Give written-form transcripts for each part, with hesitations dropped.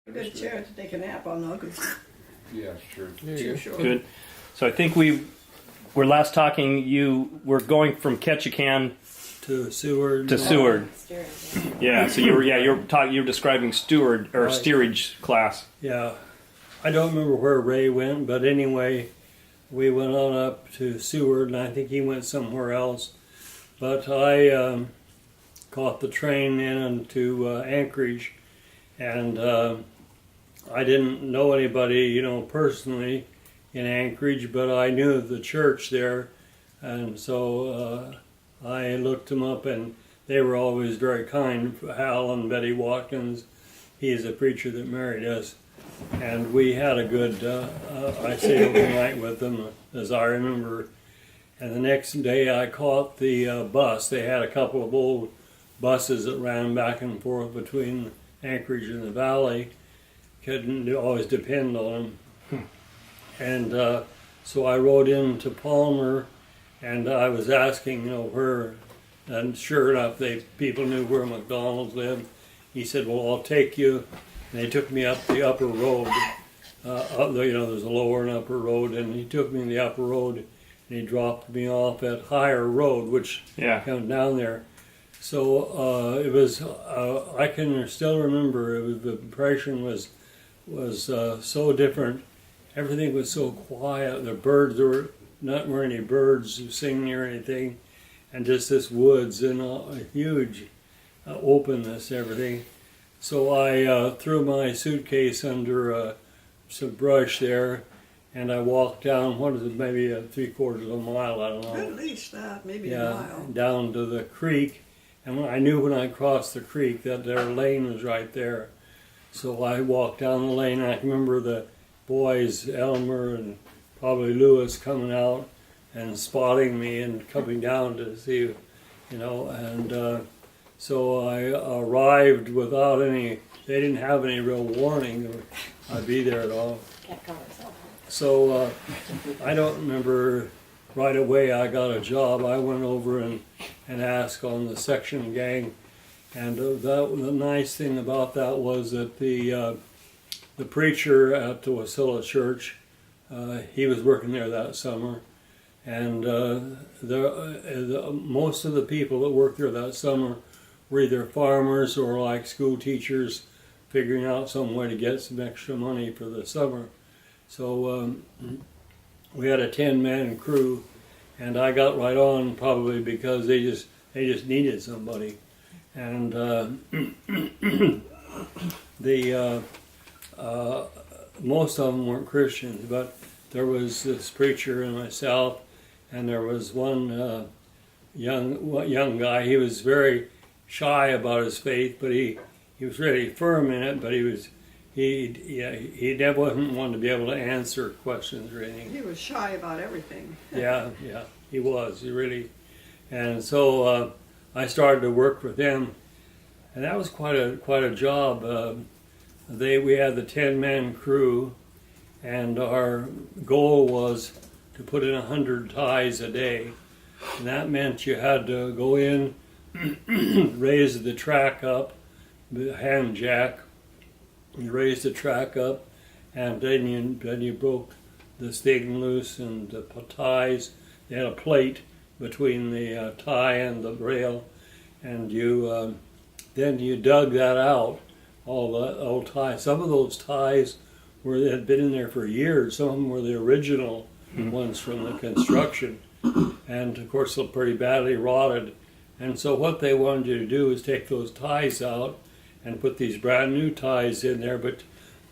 A good chair to take a nap on, though, because Yeah, sure. too short. Good. So I think we were last talking. You were going from Ketchikan to Seward. to Seward. Yeah. So you were describing steward or Right. steerage class. Yeah, I don't remember where Ray went, but anyway, we went on up to Seward, and I think he went somewhere else. But I caught the train in to Anchorage, and I didn't know anybody, personally in Anchorage, but I knew the church there, and so I looked them up, and they were always very kind. Hal and Betty Watkins, he is a preacher that married us, and we had a good, I stayed overnight with them, as I remember. And the next day I caught the bus. They had a couple of old buses that ran back and forth between Anchorage and the valley. Couldn't always depend on them. And so I rode into Palmer, and I was asking, where, and sure enough, people knew where McDonald's lived. He said, well, I'll take you. And they took me up the upper road. There's a lower and upper road, and he took me in the upper road, and he dropped me off at Higher Road, which comes down there. So it was, I can still remember, the impression was so different. Everything was so quiet. The birds, there were any birds singing or anything, and just this woods and a huge openness, everything. So I threw my suitcase under some brush there, and I walked down, maybe 3/4 of a mile, I don't know. At least that, maybe a mile. Down to the creek. And I knew when I crossed the creek that their lane was right there. So I walked down the lane. I can remember the boys, Elmer and probably Lewis, coming out and spotting me and coming down to see, and so I arrived without they didn't have any real warning I'd be there at all. So I don't remember right away I got a job. I went over and asked on the section gang, and the nice thing about that was that the preacher at the Wasilla Church, he was working there that summer, and most of the people that worked there that summer were either farmers or like school teachers figuring out some way to get some extra money for the summer. So we had a 10-man crew, and I got right on probably because they just needed somebody, and most of them weren't Christians, but there was this preacher and myself, and there was one young guy. He was very shy about his faith, but he was really firm in it. But he never wasn't one to be able to answer questions or anything. He was shy about everything. Yeah, he was. He really, and so I started to work with him, and that was quite a job. We had the 10-man crew, and our goal was to put in 100 ties a day, and that meant you had to go in, raise the track up, the hand jack. You raised the track up, and then you broke the thing loose and the ties. They had a plate between the tie and the rail, and then you dug that out, all the old ties. Some of those ties had been in there for years. Some of them were the original ones from the construction, and of course they're pretty badly rotted. And so what they wanted you to do is take those ties out and put these brand new ties in there, but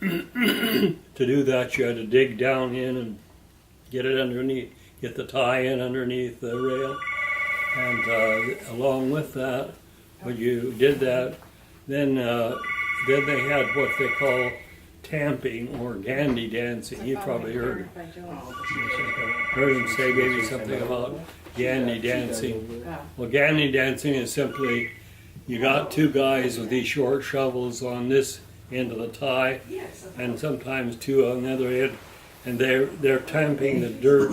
to do that you had to dig down in and get it underneath, get the tie in underneath the rail, and along with that, when you did that, then they had what they call tamping or gandy dancing. You probably heard him say maybe something about gandy dancing. Well, gandy dancing is simply you got two guys with these short shovels on this end of the tie, and sometimes two on the other end, and they're tamping the dirt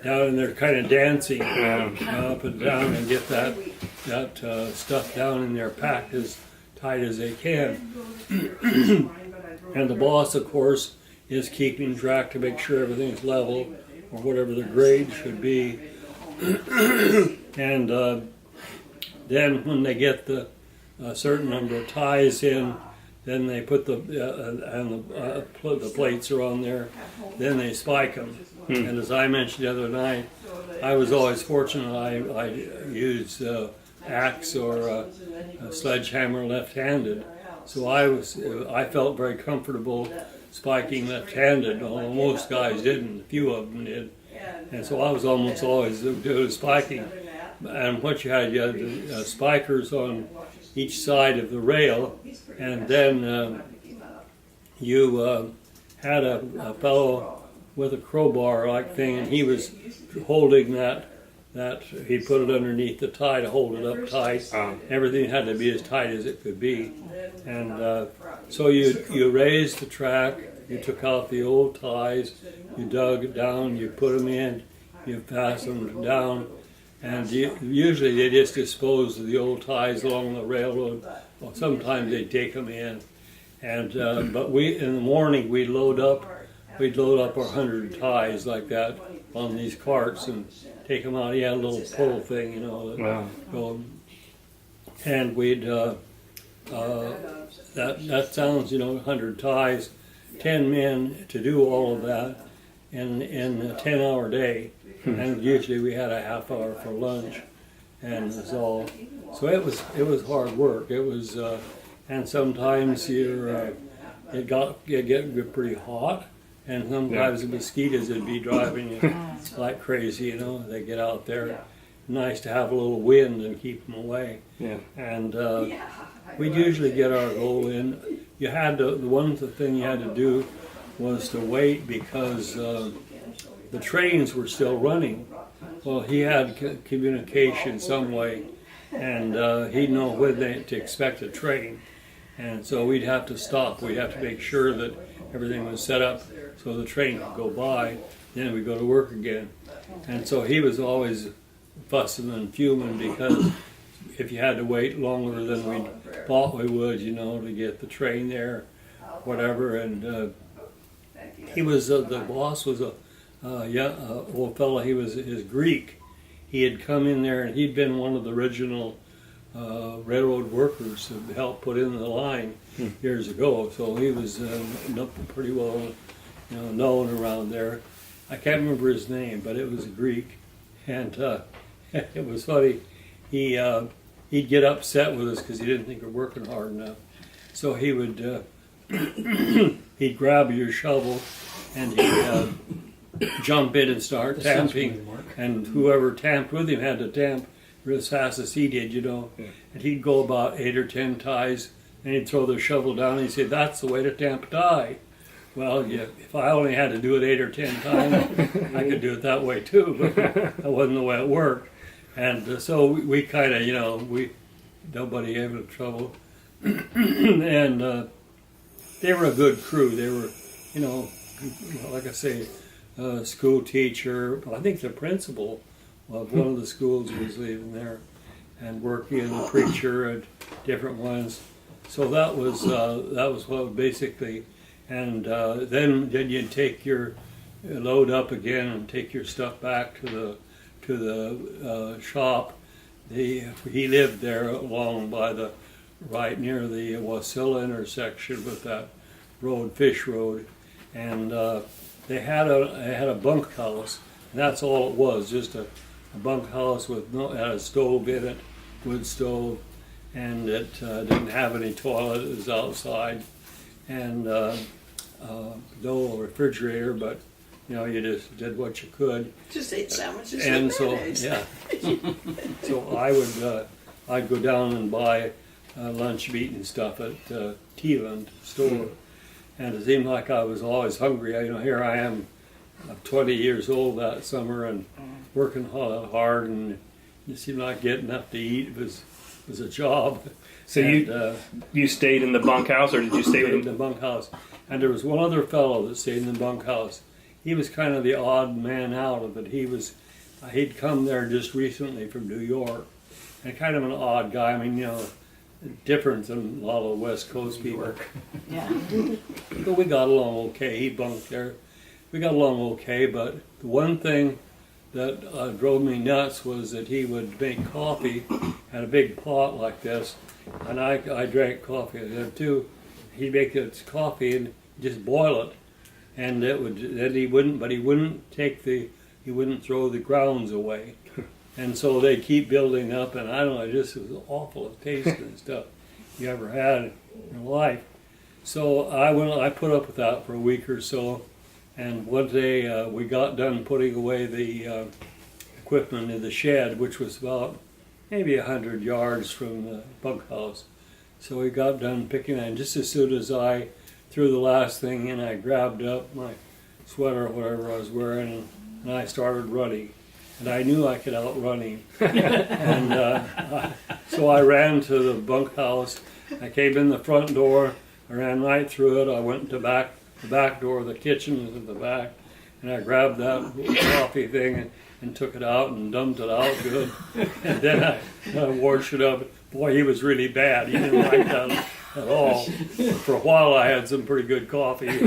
down, and they're kind of dancing up and down and get that stuff down in there packed as tight as they can. And the boss, of course, is keeping track to make sure everything's level or whatever the grade should be. And then when they get the certain number of ties in, then they put the plates are on there. Then they spike them. And as I mentioned the other night, I was always fortunate. I used axe or a sledgehammer left-handed, so I felt very comfortable spiking left-handed. Although most guys didn't, a few of them did, and so I was almost always doing spiking. And what you had the spikers on each side of the rail, and then you had a fellow with a crowbar-like thing, and he was holding that he put it underneath the tie to hold it up tight. Everything had to be as tight as it could be, and so you raised the track, you took out the old ties, you dug it down, you put them in, you fastened them down, and usually they just dispose of the old ties along the railroad. Well, sometimes they take them in, and but in the morning we'd load up our 100 ties like that on these carts and take them out. He had a little pull thing, you know. Wow. And we'd that sounds, 100 ties, 10 men to do all of that in a 10-hour day, and usually we had a half hour for lunch, and it was all. So it was hard work. It was, and sometimes it get pretty hot. And sometimes the mosquitoes would be driving you like crazy, They get out there. Nice to have a little wind and keep them away. Yeah. And we'd usually get our goal in. You had to, the thing you had to do was to wait because the trains were still running. Well, he had communication some way, and he'd know when to expect a train. And so we'd have to stop. We'd have to make sure that everything was set up so the train could go by, then we'd go to work again. And so he was always fussing and fuming because if you had to wait longer than we thought we would, to get the train there, whatever. And he was, the boss was a old fellow, his Greek. He had come in there and he'd been one of the original railroad workers who helped put in the line years ago. So he was pretty well known around there. I can't remember his name, but it was Greek, and it was funny. He'd get upset with us because he didn't think we were working hard enough. So he would he'd grab your shovel and he'd jump in and start tamping, and whoever tamped with him had to tamp as fast as he did, Yeah. And he'd go about 8 or 10 ties, and he'd throw the shovel down and he'd say, "That's the way to tamp a tie." Well, if I only had to do it 8 or 10 times, I could do it that way too, but that wasn't the way it worked. And so we kind of, nobody gave it trouble. And they were a good crew. They were, like I say, school teacher. I think the principal of one of the schools was leaving there and working as a preacher at different ones. So that was what basically. And then you'd take your load up again and take your stuff back to the shop. He lived there along by right near the Wasilla intersection with that road, Fish Road, and they had a bunkhouse, and that's all it was, just a bunkhouse with had a stove in it, wood stove, and it didn't have any toilet. It was outside, and no refrigerator, but you just did what you could. Just ate sandwiches and and so mayonnaise. yeah. So I'd go down and buy lunch meat and stuff at Teeland store, and it seemed like I was always hungry. Here I am, 20 years old that summer and working hard, and it seemed like getting enough to eat was a job. So you stayed in the bunkhouse, or did you stay in the bunkhouse? And there was one other fellow that stayed in the bunkhouse. He was kind of the odd man out of it. He'd come there just recently from New York, and kind of an odd guy. I mean, different than a lot of West Coast people. Yeah. But we got along okay. He bunked there. We got along okay, but the one thing that drove me nuts was that he would make coffee, had a big pot like this, and I drank coffee too. He'd make his coffee and just boil it, and he wouldn't throw the grounds away, and so they keep building up, and I don't know, it just was awful taste and stuff you ever had in your life. So I put up with that for a week or so. And one day we got done putting away the equipment in the shed, which was about maybe 100 yards from the bunkhouse. So we got done picking it, and just as soon as I threw the last thing in, I grabbed up my sweater or whatever I was wearing, and I started running. And I knew I could outrun him. And so I ran to the bunkhouse. I came in the front door. I ran right through it. I went to the back door. The kitchen was in the back. And I grabbed that coffee thing and took it out and dumped it out good. And then I washed it up. Boy, he was really bad. He didn't like that at all. For a while, I had some pretty good coffee.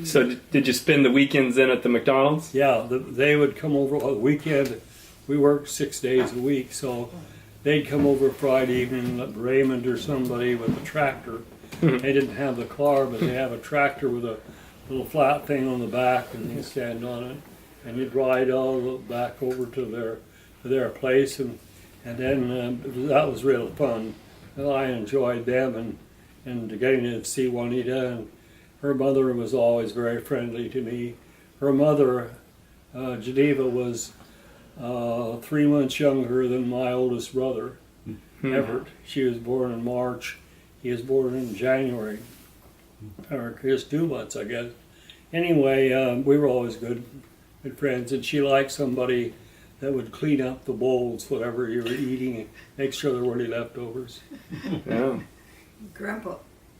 So did you spend the weekends in at the McDonald's? Yeah, they would come over on the weekend. We worked 6 days a week, so they'd come over Friday evening, Raymond or somebody with a tractor. They didn't have the car, but they have a tractor with a little flat thing on the back, and they stand on it, and you'd ride all back over to their place, and then that was real fun. And I enjoyed them and getting to see Juanita, and her mother was always very friendly to me. Her mother, Geneva, was 3 months younger than my oldest brother, Everett. She was born in March. He was born in January, or just 2 months, I guess. Anyway, we were always good friends, and she liked somebody that would clean up the bowls, whatever you were eating, and make sure there weren't any leftovers. Yeah. Grandpa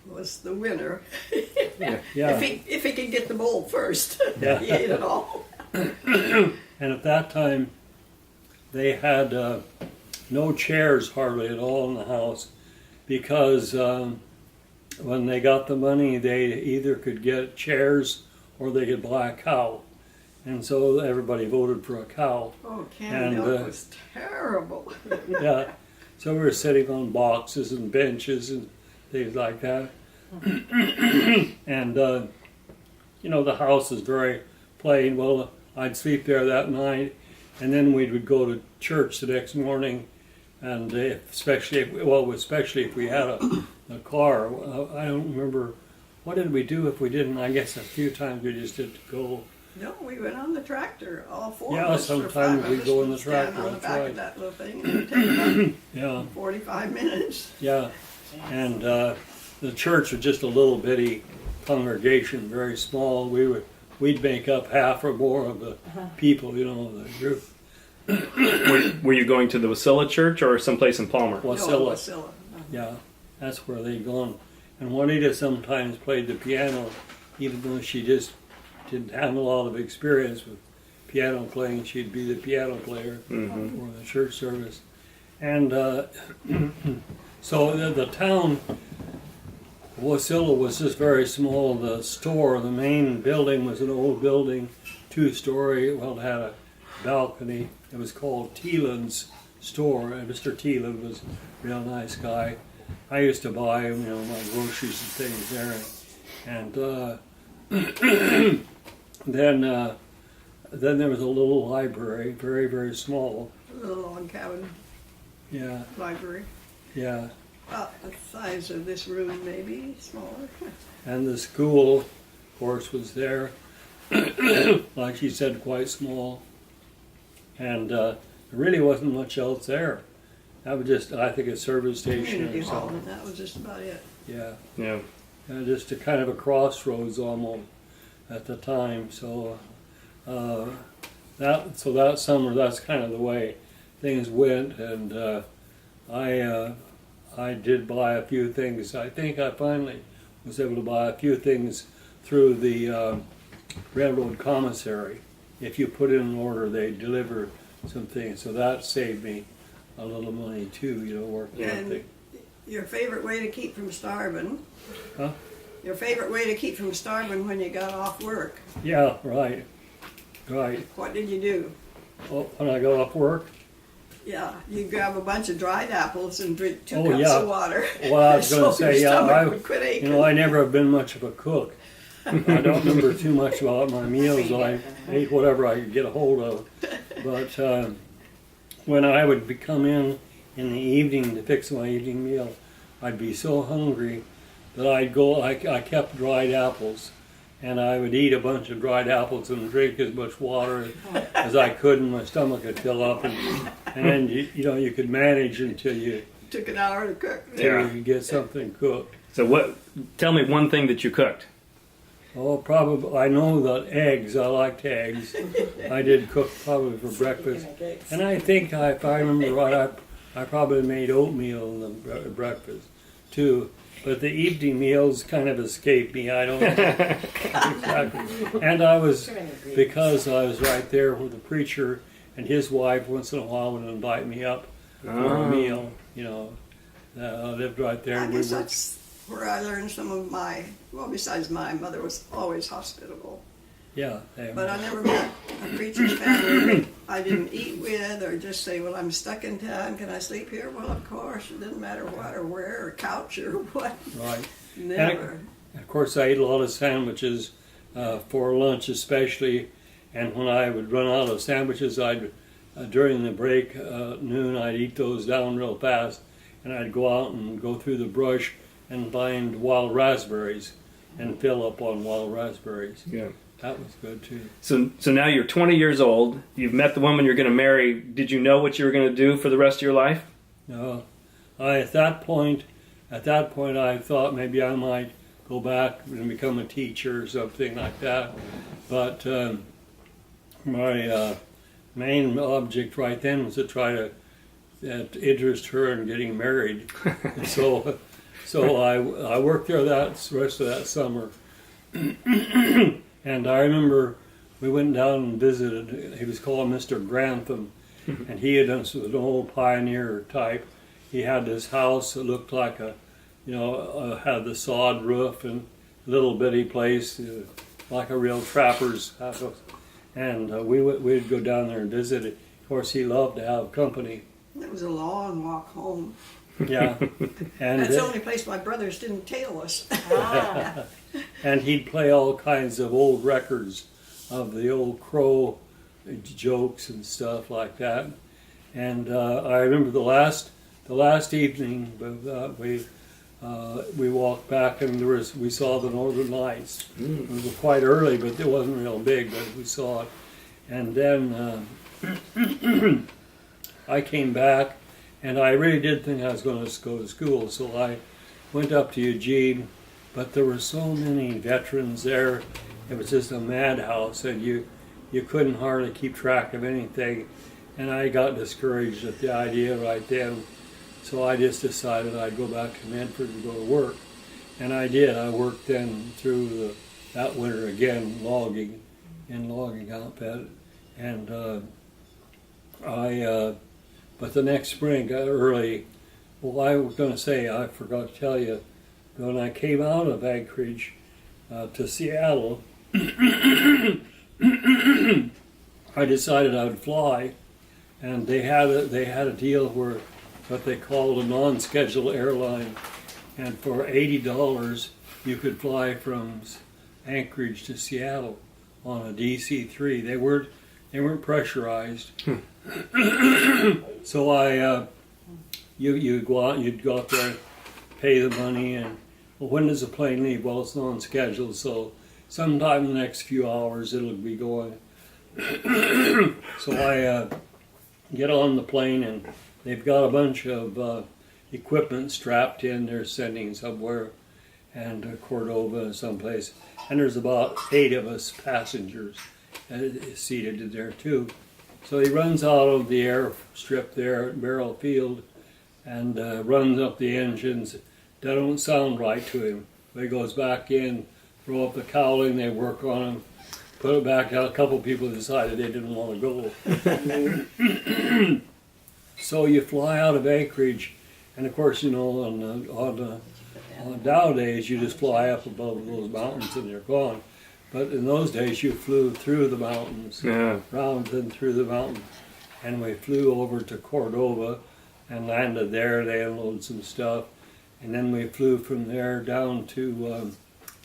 was the winner. Yeah. If he could get the bowl first, Yeah. he ate it all. And at that time, they had no chairs hardly at all in the house, because when they got the money, they either could get chairs or they could buy a cow. And so everybody voted for a cow. Oh, canned milk was terrible. Yeah. So we were sitting on boxes and benches and things like that. And, the house is very plain. Well, I'd sleep there that night, and then we would go to church the next morning. And especially if we had a car. I don't remember, what did we do if we didn't? I guess a few times we just didn't go. No, we went on the tractor, all four Yeah, of us. or sometimes 5 of we'd us go in would the stand tractor, on the that's back right. of that little thing, and it'd take about Yeah, 45 minutes. yeah. And the church was just a little bitty congregation, very small. We'd make up half or more of the people, the group. Were you going to the Wasilla Church or someplace in Palmer? No, Wasilla. Wasilla. Yeah, that's where they'd gone. And Juanita sometimes played the piano, even though she just didn't have a lot of experience with piano playing. She'd be the piano player for the church service. And so the town, Wasilla, was just very small. The store, the main building, was an old building, 2-story. Well, it had a balcony. It was called Teelan's store, and Mr. Teelan was a real nice guy. I used to buy, my groceries and things there, and then there was a little library, very, very small. A little log cabin Yeah, library. yeah. About the size of this room, maybe smaller. And the school, of course, was there. Like she said, quite small. And there really wasn't much else there. That was just, I think, a service station Community or hall, something. and that was just about it. Yeah. Yeah. Just a kind of a crossroads almost at the time. So that summer, that's kind of the way things went. And I did buy a few things. I think I finally was able to buy a few things through the railroad commissary. If you put in an order, they deliver some things. So that saved me a little money too, working out And there. your favorite way to keep from starving? Huh? Your favorite way to keep from starving when you got off work? Yeah, right. What did you do? Oh, when I go off work, Yeah, you grab a bunch of dried apples and drink 2 Oh, cups yeah. of water. well, I was going to So your say, yeah, stomach would quit aching. I never have been much of a cook. I don't remember too much about my meals. I ate whatever I could get a hold of. But when I would come in the evening to fix my evening meal, I'd be so hungry that I'd go. I kept dried apples, and I would eat a bunch of dried apples and drink as much water as I could, and my stomach would fill up. And then you could manage until you Took an hour to cook. Yeah. could get something cooked. So tell me one thing that you cooked. Oh, probably. I know that eggs. I liked eggs. I did cook probably for breakfast, and I think if I remember right, I probably made oatmeal in the breakfast too. But the evening meals kind of escaped me. I don't know exactly. And because I was right there with the preacher and his wife. Once in a while would invite me up for a meal. I lived right there. I guess that's where I learned some of besides my mother was always hospitable. Yeah. But I never met a preacher's family that I didn't eat with or just say, well, I'm stuck in town, can I sleep here? Well, of course, it didn't matter what or where or couch or what. Right. Never. Of course, I ate a lot of sandwiches for lunch especially, and when I would run out of sandwiches, during the break, noon, I'd eat those down real fast, and I'd go out and go through the brush and find wild raspberries and fill up on wild raspberries. Yeah. That was good too. So now you're 20 years old. You've met the woman you're going to marry. Did you know what you were going to do for the rest of your life? No, at that point, I thought maybe I might go back and become a teacher or something like that. But my main object right then was to try to interest her in getting married. so I worked there the rest of that summer. And I remember we went down and visited. He was called Mr. Grantham, and he had was an old pioneer type. He had this house that looked like had the sod roof and little bitty place, like a real trapper's house. And we'd go down there and visit it. Of course, he loved to have company. It was a long walk home. Yeah, and That's the only place my brothers didn't tail us. and he'd play all kinds of old records of the old Crow jokes and stuff like that. And I remember the last evening we walked back and we saw the Northern Lights. It was quite early, but it wasn't real big, but we saw it. And then I came back, and I really did think I was going to go to school, so I went up to Eugene, but there were so many veterans there. It was just a madhouse, and you couldn't hardly keep track of anything. And I got discouraged at the idea right then, so I just decided I'd go back to Medford and go to work. And I did. I worked then through that winter again, logging outfit. And but the next spring, I was going to say, I forgot to tell you, when I came out of Anchorage to Seattle, I decided I would fly, and they had a deal where what they called a non-scheduled airline, and for $80 you could fly from Anchorage to Seattle on a DC-3. They weren't pressurized. So you'd go out there, pay the money, and well, when does the plane leave? Well, it's non-scheduled, so sometime in the next few hours it'll be going. So I get on the plane, and they've got a bunch of equipment strapped in. They're sending somewhere, and Cordova someplace, and there's about 8 of us passengers seated in there too. So he runs out of the airstrip there at Merrill Field and runs up the engines. That don't sound right to him. So he goes back in, throw up the cowling, they work on him, put it back out. A couple people decided they didn't want to go. So you fly out of Anchorage, and of course, you know, on Dow days, you just fly up above those mountains and you're gone. But in those days, you flew through the mountains, Yeah. round and through the mountains. And we flew over to Cordova and landed there. They unloaded some stuff. And then we flew from there down to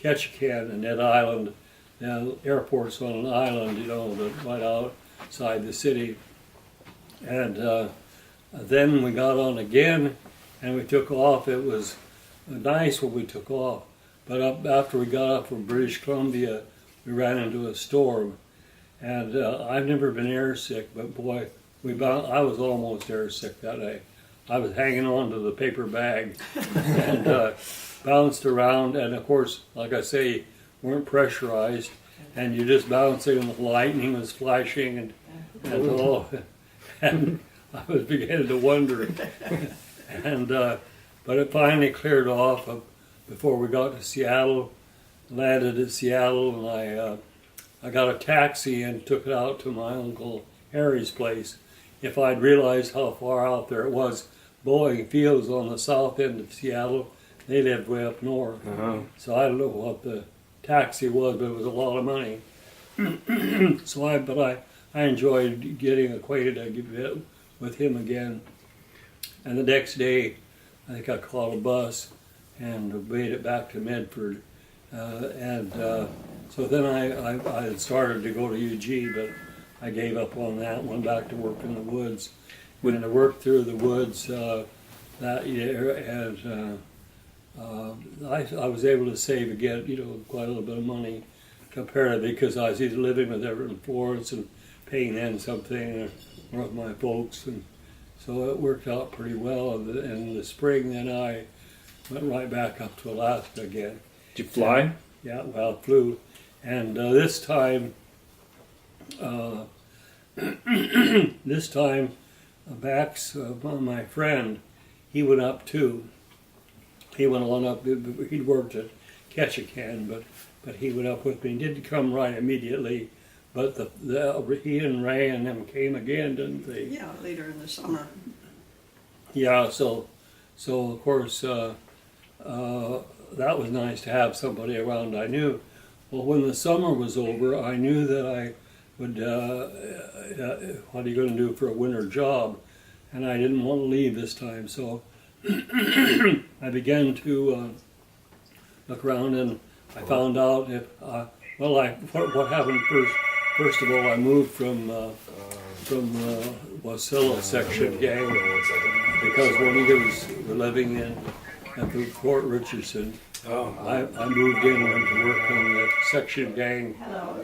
Ketchikan and that island. Now, the airport's on an island, you know, right outside the city. And then we got on again and we took off. It was nice when we took off. But after we got up from British Columbia, we ran into a storm. And I've never been airsick, but boy, I was almost airsick that day. I was hanging on to the paper bag and bounced around. And of course, like I say, weren't pressurized. And you just bouncing and the lightning was flashing and all. And I was beginning to wonder. And but it finally cleared off before we got to Seattle. Landed at Seattle, and I got a taxi and took it out to my Uncle Harry's place. If I'd realized how far out there it was, Boeing Field was on the south end of Seattle. They lived way up north. So I don't know what the taxi was, but it was a lot of money. So I enjoyed getting acquainted a bit with him again. And the next day, I think I caught a bus and made it back to Medford. So then I had started to go to UG, but I gave up on that, went back to work in the woods. When I worked through the woods that year, and I was able to save again, you know, quite a little bit of money comparatively, because I was either living with Everett in Florence and paying them something, or with my folks, and so it worked out pretty well. And in the spring, then I went right back up to Alaska again. Did you fly? Yeah, well, flew. And this time, Max, my friend, he went up too. He went on up. He'd worked at Ketchikan, but he went up with me. He didn't come right immediately, but he and Ray and them came again, didn't they? Yeah, later in the summer. Yeah. So of course. That was nice to have somebody around I knew. Well, when the summer was over, I knew that I would, what are you going to do for a winter job? And I didn't want to leave this time, so I began to look around, and I found out what happened first. First of all, I moved from Wasilla section gang, because when he was living at the Fort Richardson, I moved in and went to work on the section gang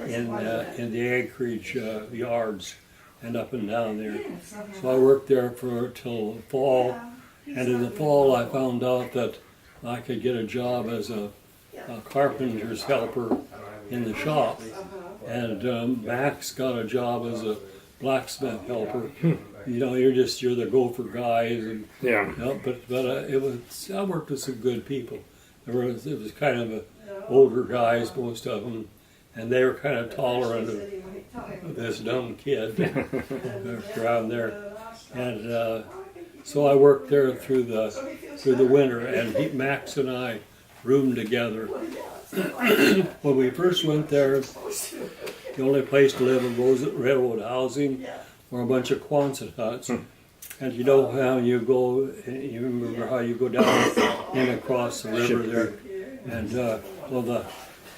in the Anchorage yards and up and down there. So I worked there till the fall, and in the fall I found out that I could get a job as a carpenter's helper in the shop, and Max got a job as a blacksmith helper. You know, you're the gopher guys, and Yeah. you know, but I worked with some good people. It was kind of older guys, most of them, and they were kind of tolerant of this dumb kid around there. And so I worked there through the winter, and Max and I roomed together. When we first went there, the only place to live was railroad housing, or a bunch of Quonset huts. And you know how you go, you remember how you go down in across the river there. And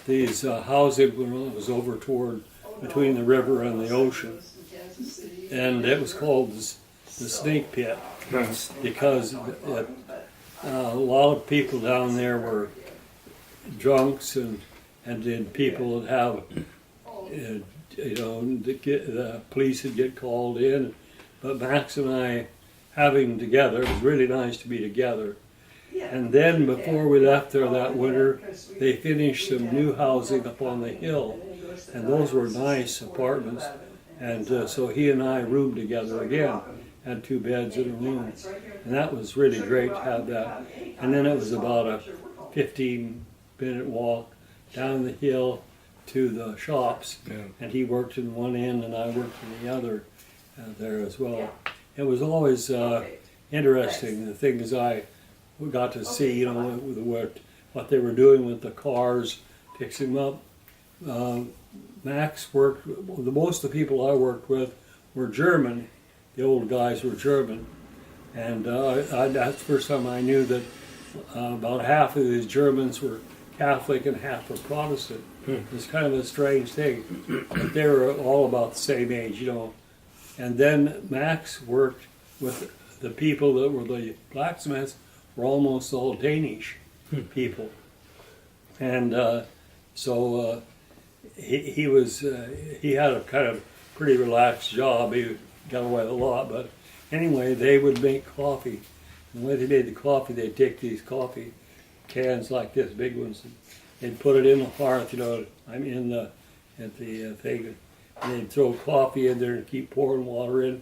these housing was over toward between the river and the ocean. And it was called the Snake Pit, because a lot of people down there were drunks, and then people would have, the police would get called in. But Max and I having together, it was really nice to be together. And then before we left there that winter, they finished some new housing up on the hill, and those were nice apartments. And so he and I roomed together again, had 2 beds in a room, and that was really great to have that. And then it was about a 15-minute walk down the hill to the shops, and he worked in one end and I worked in the other there as well. it was always interesting, the things I got to see, you know, what they were doing with the cars, fixing them up. Max worked, most of the people I worked with were German. The old guys were German. And that's the first time I knew that about half of these Germans were Catholic and half were Protestant. It's kind of a strange thing. But they were all about the same age, you know. And then Max worked with the people that were the blacksmiths were almost all Danish people. And so he had a kind of pretty relaxed job. He got away with a lot, but anyway, they would make coffee. And when they made the coffee, they'd take these coffee cans like this, big ones, and they'd put it in the hearth, you know, at the thing, and they'd throw coffee in there and keep pouring water in.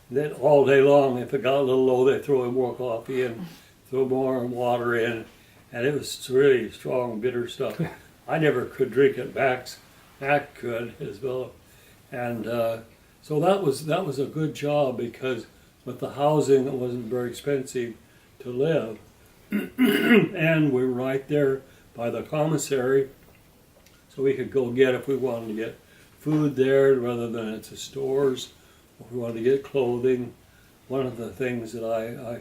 And then all day long, if it got a little low, they'd throw in more coffee and throw more water in, and it was really strong, bitter stuff. I never could drink it. Max could as well, and so that was a good job because with the housing, it wasn't very expensive to live, and we were right there by the commissary, so we could go get if we wanted to get food there rather than at the stores. If we wanted to get clothing, one of the things that I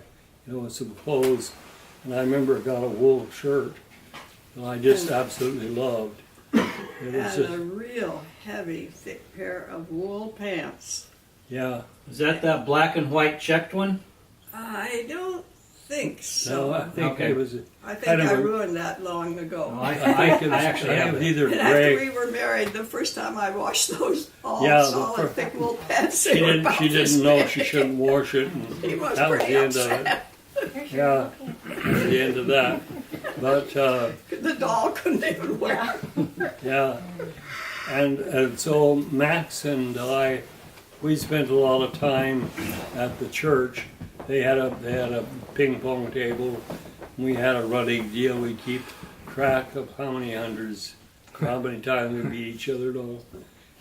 some clothes, and I remember I got a wool shirt that I just absolutely loved. It was And a real heavy, thick pair of wool pants. yeah. Is that black and white checked one? I don't think so. No, I think Okay. it was. I think kind of I a- ruined that long ago. No, I actually I have have it. either And after we gray. were married, the first time I washed those all Yeah, the solid, fir- thick wool pants, She they were didn't. about She this didn't know big. she shouldn't wash it. And He was that was pretty the end of upset. it. Yeah, the end of that. But The doll couldn't even wear it. yeah, and so Max and I, we spent a lot of time at the church. They had a ping pong table. We had a running deal. We keep track of how many times we beat each other and all.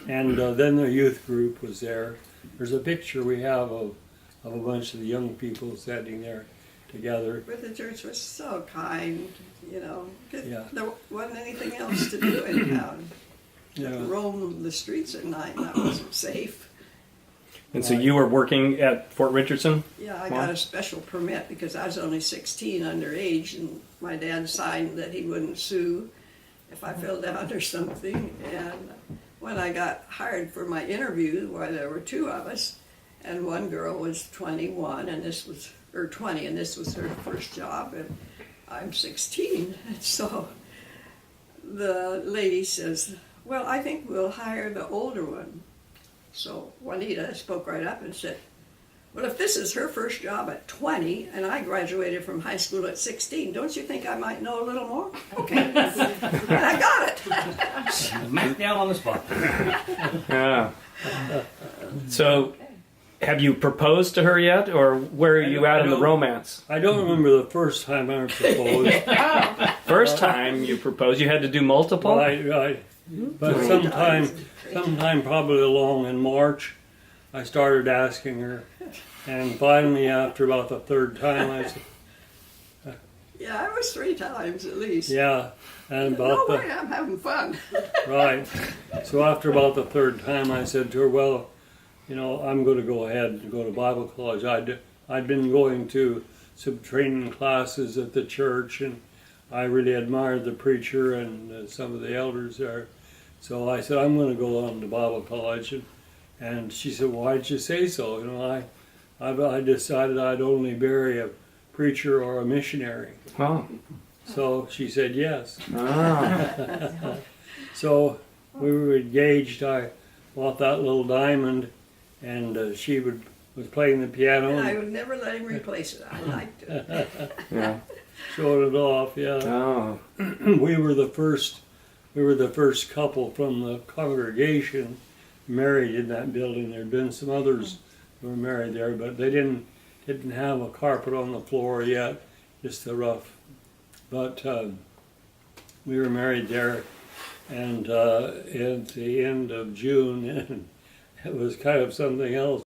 And then the youth group was there. There's a picture we have of a bunch of the young people standing there together. But the church was so kind, you know. 'Cause Yeah. there wasn't anything else to do in town. Yeah. Roam the streets at night, and that wasn't safe. And so you were working at Fort Richardson? Yeah, I Wow. got a special permit because I was only 16 underage, and my dad signed that he wouldn't sue if I fell down or something. And when I got hired for my interview, why there were two of us, and one girl was 21, and this was or 20, and this was her first job, and I'm 16. And so the lady says, "Well, I think we'll hire the older one." So Juanita spoke right up and said, "Well, if this is her first job at 20 and I graduated from high school at 16, don't you think I might know a little more?" Okay. And I got it. Smack down on the spot. Yeah. So have you proposed to her yet, or where are you at in the romance? I don't remember the first time I proposed. First time you proposed, you had to do multiple? Right. But sometime probably along in March, I started asking her, and finally, after about the third time, I said, Yeah, it was 3 times at least. "Yeah." And No about way, I'm having fun. right. So after about the third time, I said to her, "Well, you know, I'm going to go ahead and go to Bible college." I'd been going to some training classes at the church, and I really admired the preacher and some of the elders there. So I said, "I'm going to go on to Bible college," and she said, "Why did you say so?" You know, I decided I'd only marry a preacher or a missionary. Oh. So she said yes. Ah. So we were engaged. I bought that little diamond, and she was playing the piano And I and would never let him replace it. I liked it. Yeah. showed it off. Yeah, Oh. we were the first couple from the congregation married in that building. There'd been some others who were married there, but they didn't have a carpet on the floor yet, just the rough. But we were married there, and at the end of June, and it was kind of something else.